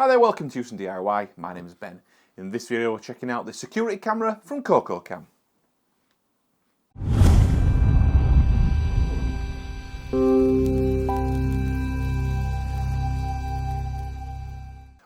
Hi there, welcome to Houston DIY. My name is Ben. In this video we're checking out the security camera from COCOCAM.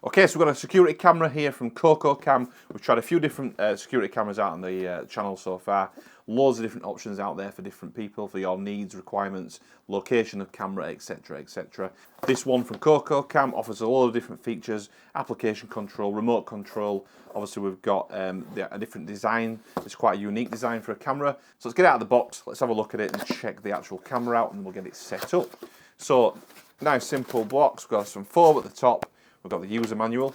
Okay, so we've got a security camera here from COCOCAM. We've tried a few different security cameras out on the channel so far. Loads of different options out there for different people, for your needs, requirements, location of camera, etc, etc. This one from COCOCAM offers a lot of different features, application control, remote control. Obviously we've got a different design. It's quite a unique design for a camera. So let's get it out of the box, let's have a look at it and check the actual camera out and we'll get it set up. So, nice simple box, we've got some foam at the top. We've got the user manual,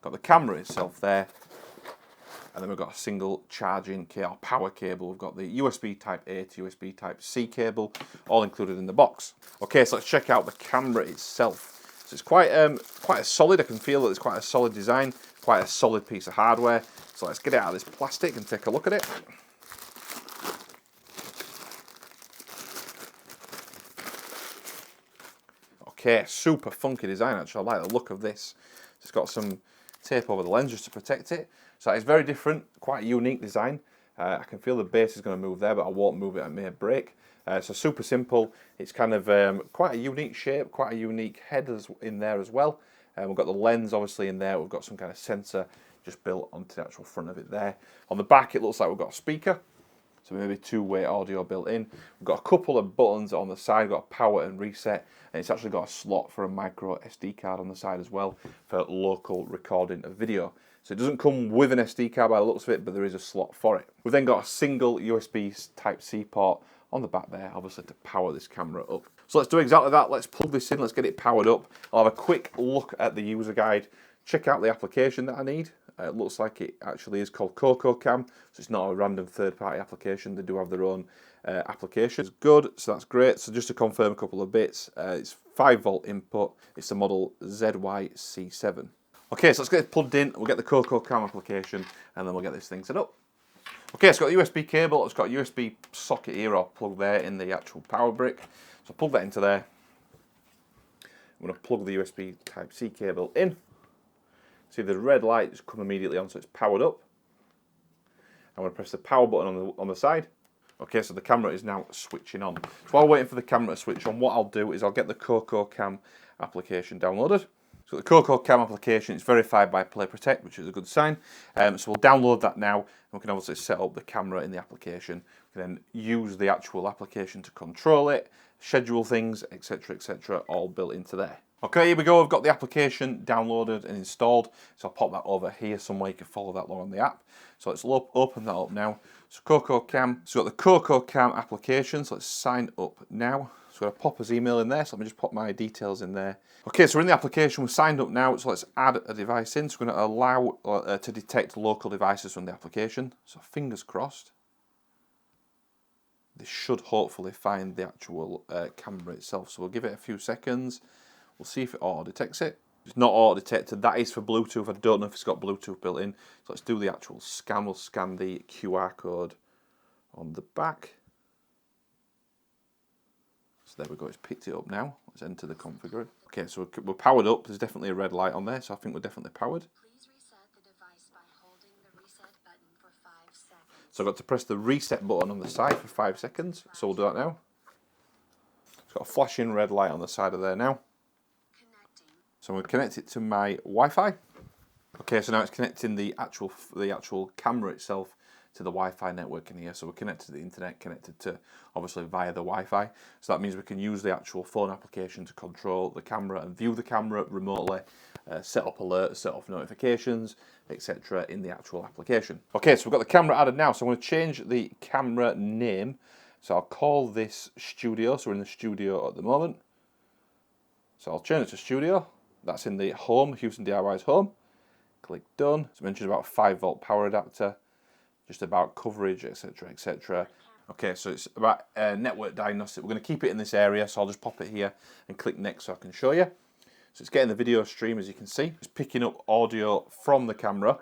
got the camera itself there, and then we've got a single charging or power cable. We've got the USB Type A to USB Type C cable, all included in the box. Okay, so let's check out the camera itself. So it's quite a solid. I can feel that it's quite a solid design, quite a solid piece of hardware. So let's get it out of this plastic and take a look at it. Okay, super funky design actually. I like the look of this. It's got some tape over the lens just to protect it. So it's very different, quite a unique design. I can feel the base is going to move there, but I won't move it, I may break. So super simple. It's kind of quite a unique shape, quite a unique head in there as well. We've got the lens obviously in there. We've got some kind of sensor just built onto the actual front of it there. On the back it looks like we've got a speaker. So maybe two-way audio built in. We've got a couple of buttons on the side, got a power and reset, and it's actually got a slot for a micro SD card on the side as well for local recording of video. So it doesn't come with an SD card by the looks of it, but there is a slot for it. We've then got a single USB Type-C port on the back there, obviously to power this camera up. So let's do exactly that. Let's plug this in, let's get it powered up. I'll have a quick look at the user guide, check out the application that I need. It looks like it actually is called COCOCAM, so it's not a random third-party application. They do have their own application. It's good, so that's great. So just to confirm a couple of bits, it's 5-volt input. It's the model ZYC7. Okay, so let's get it plugged in. We'll get the COCOCAM application, and then we'll get this thing set up. Okay, it's got a USB cable. It's got a USB socket here, or plug there in the actual power brick. So plug that into there. I'm going to plug the USB Type-C cable in. See the red light just come immediately on, so it's powered up. I'm going to press the power button on the side. Okay, so the camera is now switching on. So while we're waiting for the camera to switch on, what I'll do is I'll get the COCOCAM application downloaded. So the COCOCAM application is verified by Play Protect, which is a good sign. So we'll download that now, and we can obviously set up the camera in the application. We can then use the actual application to control it, schedule things, etc., all built into there. Okay, here we go. I've got the application downloaded and installed. So I'll pop that over here somewhere. You can follow that along on the app. So let's open that up now. So COCOCAM. So we've got the COCOCAM application. So let's sign up now. So we're going to pop his email in there. So let me just pop my details in there. Okay, so we're in the application. We're signed up now. So let's add a device in. So we're going to allow to detect local devices from the application. So fingers crossed. This should hopefully find the actual camera itself. So we'll give it a few seconds. We'll see if it auto detects it. It's not auto detected. That is for Bluetooth. I don't know if it's got Bluetooth built in. So let's do the actual scan. We'll scan the QR code on the back. So there we go. It's picked it up now. Let's enter the configure. Okay, so we're powered up. There's definitely a red light on there, so I think we're definitely powered. Please reset the device by holding the reset button for 5 seconds. So I've got to press the reset button on the side for 5 seconds. So we'll do that now. It's got a flashing red light on the side of there now. So I'm going to connect it to my Wi-Fi. Okay, so now it's connecting the actual camera itself to the Wi-Fi network in here. So we're connected to the internet, connected to obviously via the Wi-Fi. So that means we can use the actual phone application to control the camera and view the camera remotely, set up alerts, set off notifications, etc. in the actual application. Okay, so we've got the camera added now. So I'm going to change the camera name. So I'll call this Studio. So we're in the studio at the moment. So I'll change it to Studio. That's in the home, Houston DIY's home. Click done. As I mentioned, about 5-volt power adapter, just about coverage, etc. Okay, so it's about network diagnostic. We're going to keep it in this area, so I'll just pop it here and click next so I can show you. So it's getting the video stream, as you can see. It's picking up audio from the camera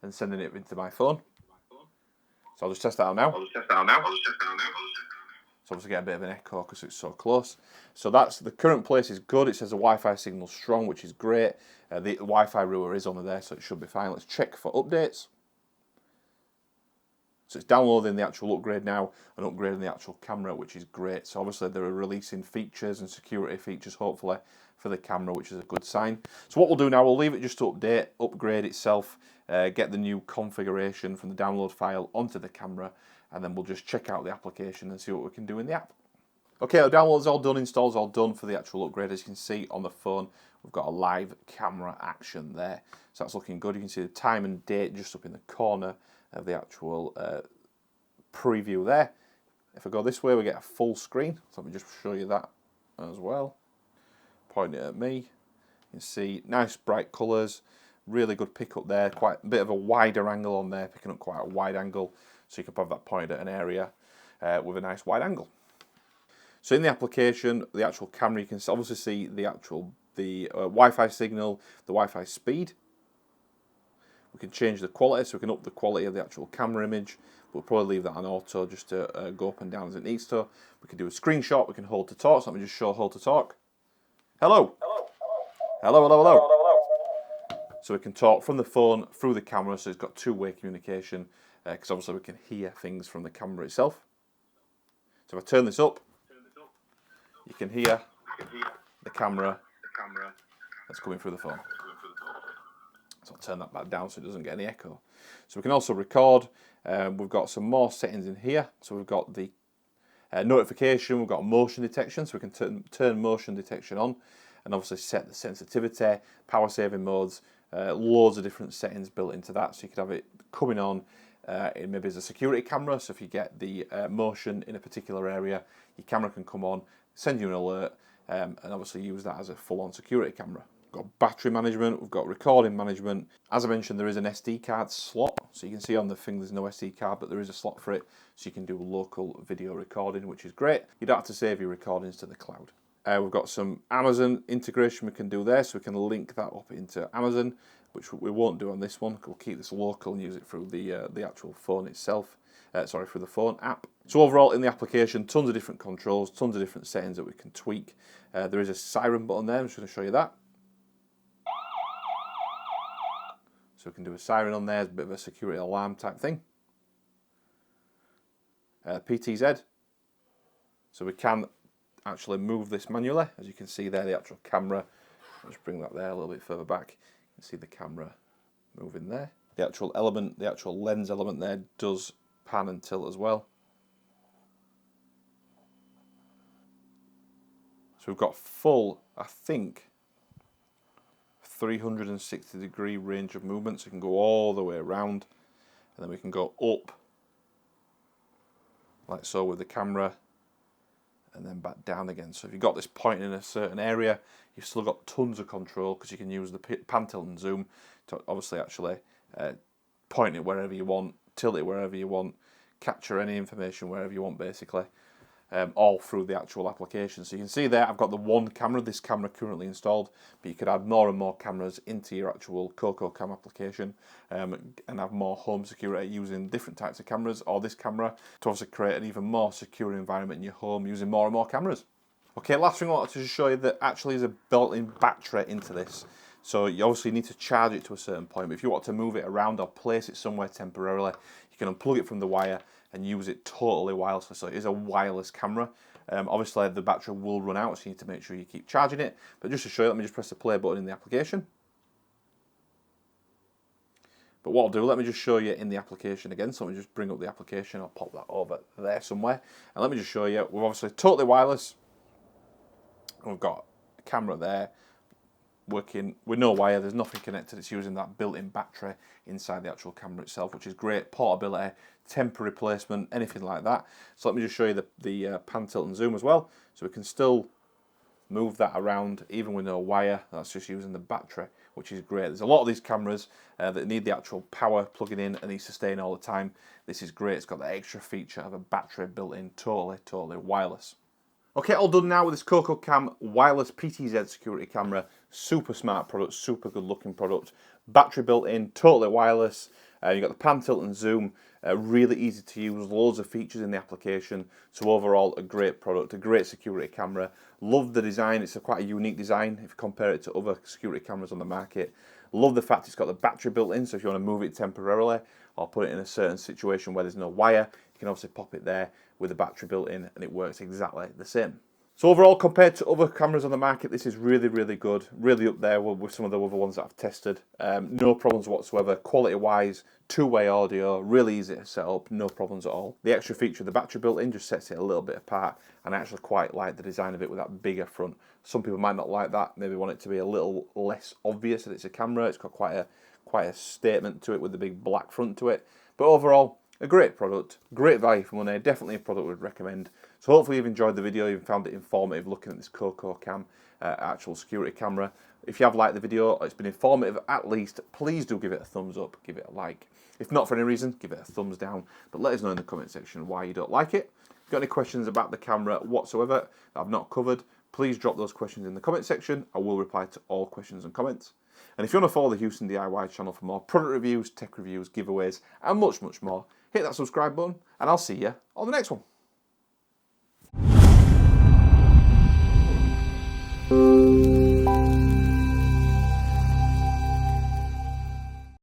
and sending it into my phone. So I'll just test that out now. So So obviously get a bit of an echo because it's so close. So that's the current place is good. It says the Wi-Fi signal strong, which is great. The Wi-Fi router is on there, so it should be fine. Let's check for updates. So it's downloading the actual upgrade now and upgrading the actual camera, which is great. So obviously they're releasing features and security features, hopefully, for the camera, which is a good sign. So what we'll do now, we'll leave it just to upgrade itself, get the new configuration from the download file onto the camera, and then we'll just check out the application and see what we can do in the app. Okay, the download's all done, install's all done for the actual upgrade. As you can see on the phone, we've got a live camera action there. So that's looking good. You can see the time and date just up in the corner of the actual preview there. If I go this way, we get a full screen. So let me just show you that as well. Point it at me. You can see nice bright colours, really good pickup there. Quite a bit of a wider angle on there, picking up quite a wide angle. So you can have that pointed at an area with a nice wide angle. So in the application, the actual camera, you can obviously see the Wi-Fi signal, the Wi-Fi speed. We can change the quality, so we can up the quality of the actual camera image. We'll probably leave that on auto just to go up and down as it needs to. We can do a screenshot, we can hold to talk. So let me just show hold to talk. Hello. Hello, hello, hello. So we can talk from the phone through the camera, so it's got two-way communication, because obviously we can hear things from the camera itself. So if I turn this up, you can hear the camera that's coming through the phone. So I'll turn that back down so it doesn't get any echo. So we can also record. We've got some more settings in here. So we've got the notification, we've got motion detection, so we can turn motion detection on and obviously set the sensitivity, power saving modes, loads of different settings built into that. So you could have it coming on in maybe as a security camera. So if you get the motion in a particular area, your camera can come on, send you an alert, and obviously use that as a full-on security camera. We've got battery management, we've got recording management. As I mentioned, there is an SD card slot. So you can see on the thing there's no SD card, but there is a slot for it. So you can do local video recording, which is great. You don't have to save your recordings to the cloud. We've got some Amazon integration we can do there. So we can link that up into Amazon, which we won't do on this one. We'll keep this local and use it through the actual phone itself. Through the phone app. So overall in the application, tons of different controls, tons of different settings that we can tweak. There is a siren button there. I'm just going to show you that. So we can do a siren on there, it's a bit of a security alarm type thing. PTZ. So we can actually move this manually. As you can see there, the actual camera. I'll just bring that there a little bit further back. You can see the camera moving there. The actual element, the actual lens element there does pan and tilt as well. So we've got full, I think, 360-degree range of movement, so you can go all the way around, and then we can go up like so with the camera, and then back down again. So if you've got this point in a certain area, you've still got tons of control because you can use the pan, tilt and zoom to obviously actually point it wherever you want, tilt it wherever you want, capture any information wherever you want basically. All through the actual application. So you can see there I've got the one camera, this camera currently installed, but you could add more and more cameras into your actual COCOCAM application and have more home security using different types of cameras, or this camera, to also create an even more secure environment in your home using more and more cameras. Okay, last thing I wanted to show you that actually is a built-in battery into this. So you obviously need to charge it to a certain point, but if you want to move it around or place it somewhere temporarily, you can unplug it from the wire and use it totally wirelessly. So it is a wireless camera. Obviously the battery will run out, so you need to make sure you keep charging it. But just to show you, let me just press the play button in the application. But what I'll do, let me just show you in the application again. So let me just bring up the application. I'll pop that over there somewhere. And let me just show you, we're obviously totally wireless. We've got a camera there, working with no wire, there's nothing connected, it's using that built-in battery inside the actual camera itself, which is great. Portability, temporary placement, anything like that. So let me just show you the pan, tilt and zoom as well. So we can still move that around even with no wire. That's just using the battery, which is great. There's a lot of these cameras that need the actual power plugging in and needs to stay in all the time. This is great, it's got that extra feature of a battery built in, totally wireless. Okay, all done now with this COCOCAM wireless PTZ security camera. Super smart product, super good looking product. Battery built in, totally wireless. You've got the pan, tilt and zoom, really easy to use, loads of features in the application. So overall, a great product, a great security camera. Love the design, it's quite a unique design if you compare it to other security cameras on the market. Love the fact it's got the battery built in, so if you want to move it temporarily or put it in a certain situation where there's no wire, you can obviously pop it there with the battery built in and it works exactly the same. So overall, compared to other cameras on the market, this is really, really good. Really up there with some of the other ones that I've tested. No problems whatsoever. Quality-wise, two-way audio, really easy to set up, no problems at all. The extra feature of the battery built in just sets it a little bit apart, and I actually quite like the design of it with that bigger front. Some people might not like that, maybe want it to be a little less obvious that it's a camera. It's got quite a statement to it with the big black front to it. But overall, a great product, great value for money, definitely a product we'd recommend. So hopefully you've enjoyed the video, you've found it informative looking at this COCOCAM actual security camera. If you have liked the video, or it's been informative at least, please do give it a thumbs up, give it a like. If not for any reason, give it a thumbs down, but let us know in the comment section why you don't like it. If you've got any questions about the camera whatsoever that I've not covered, please drop those questions in the comment section. I will reply to all questions and comments. And if you want to follow the Houston DIY channel for more product reviews, tech reviews, giveaways, and much, much more, hit that subscribe button, and I'll see you on the next one.